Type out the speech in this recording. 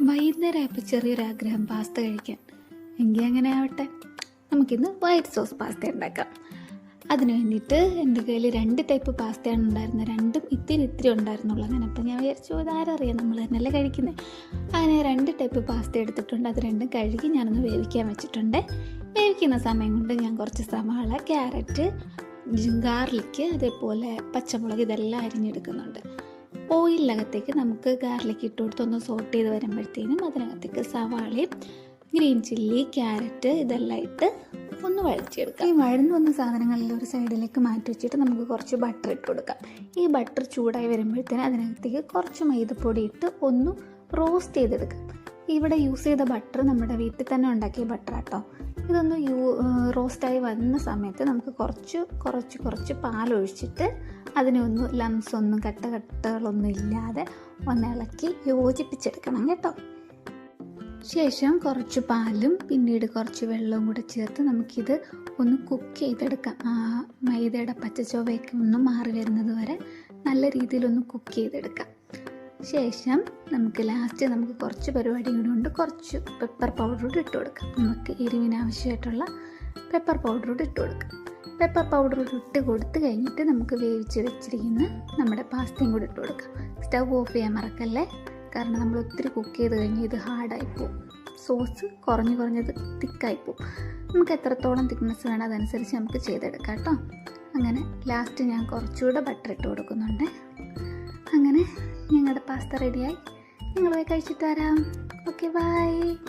വൈകുന്നേരമായപ്പോൾ ചെറിയൊരാഗ്രഹം pasta കഴിക്കാൻ. എങ്കിൽ അങ്ങനെ ആവട്ടെ, നമുക്കിന്ന് വൈറ്റ് സോസ് പാസ്ത ഉണ്ടാക്കാം. അതിന് വേണ്ടിയിട്ട് എൻ്റെ കയ്യിൽ 2 ടൈപ്പ് പാസ്തയാണ് ഉണ്ടായിരുന്നത്. രണ്ടും ഇത്തിരി ഉണ്ടായിരുന്നുള്ളൂ. അങ്ങനെ അപ്പം ഞാൻ വിചാരിച്ചു ഇതാരറിയാം, നമ്മൾ തന്നെയല്ലേ കഴിക്കുന്നത്. അങ്ങനെ 2 ടൈപ്പ് പാസ്ത എടുത്തിട്ടുണ്ട്. അത് രണ്ടും കഴുകി ഞാനൊന്ന് വേവിക്കാൻ വെച്ചിട്ടുണ്ട്. വേവിക്കുന്ന സമയം കൊണ്ട് ഞാൻ കുറച്ച് സവാള, ക്യാരറ്റ്, ഗാർലിക്ക്, അതേപോലെ പച്ചമുളക് ഇതെല്ലാം അരിഞ്ഞെടുക്കുന്നുണ്ട്. ഓയിലിനകത്തേക്ക് നമുക്ക് ഗാർലിക്ക് ഇട്ട് കൊടുത്തൊന്ന് സോട്ട് ചെയ്ത് വരുമ്പോഴത്തേനും അതിനകത്തേക്ക് സവാളയും ഗ്രീൻ ചില്ലി, ക്യാരറ്റ് ഇതെല്ലാം ഇട്ട് ഒന്ന് വഴറ്റിയെടുക്കാം. ഈ വഴന്നു വന്ന സാധനങ്ങളിൽ ഒരു സൈഡിലേക്ക് മാറ്റി വെച്ചിട്ട് നമുക്ക് കുറച്ച് ബട്ടർ ഇട്ട് കൊടുക്കാം. ഈ ബട്ടർ ചൂടായി വരുമ്പോഴത്തേനും അതിനകത്തേക്ക് കുറച്ച് മൈദപ്പൊടി ഇട്ട് ഒന്ന് റോസ്റ്റ് ചെയ്തെടുക്കാം. ഇവിടെ യൂസ് ചെയ്ത ബട്ടർ നമ്മുടെ വീട്ടിൽ തന്നെ ഉണ്ടാക്കിയ ബട്ടറാട്ടോ. ഇതൊന്ന് റോസ്റ്റായി വന്ന സമയത്ത് നമുക്ക് കുറച്ച് പാലൊഴിച്ചിട്ട് അതിനെ ഒന്ന് ലംസ് ഒന്നും കട്ടകളൊന്നും ഇല്ലാതെ ഒന്ന് ഇളക്കി യോജിപ്പിച്ചെടുക്കണം കേട്ടോ. ശേഷം കുറച്ച് പാലും പിന്നീട് കുറച്ച് വെള്ളവും കൂടെ ചേർത്ത് നമുക്കിത് ഒന്ന് കുക്ക് ചെയ്തെടുക്കാം. മൈദയുടെ പച്ചച്ചൊവയൊക്കെ ഒന്ന് മാറി വരുന്നത് വരെ നല്ല രീതിയിലൊന്ന് കുക്ക് ചെയ്തെടുക്കാം. ശേഷം നമുക്ക് കുറച്ച് പരിപാടി കൂടെ ഉണ്ട്. കുറച്ച് പെപ്പർ പൗഡർ കൂടി ഇട്ട് കൊടുക്കാം. നമുക്ക് എരിവിന് ആവശ്യമായിട്ടുള്ള പെപ്പർ പൗഡർ കൂടി ഇട്ട് കൊടുക്കാം. പെപ്പർ പൗഡർ ഇട്ട് കൊടുത്ത് കഴിഞ്ഞിട്ട് നമുക്ക് വേവിച്ച് വെച്ചിരിക്കുന്ന നമ്മുടെ പാസ്തയും കൂടി ഇട്ട് കൊടുക്കാം. സ്റ്റവ് ഓഫ് ചെയ്യാൻ മറക്കല്ലേ, കാരണം നമ്മൾ ഒത്തിരി കുക്ക് ചെയ്ത് കഴിഞ്ഞ് ഇത് ഹാർഡായിപ്പോവും. സോസ് കുറഞ്ഞത് തിക്കായിപ്പോവും. നമുക്ക് എത്രത്തോളം തിക്നെസ് വേണം അതനുസരിച്ച് നമുക്ക് ചെയ്തെടുക്കാം കേട്ടോ. അങ്ങനെ ലാസ്റ്റ് ഞാൻ കുറച്ചുകൂടെ ബട്ടർ ഇട്ട് കൊടുക്കുന്നുണ്ട്. അങ്ങനെ ഞങ്ങളുടെ പാസ്ത റെഡിയായി. നിങ്ങൾ പോയി കഴിച്ചിട്ട് വരാം. Okay, by.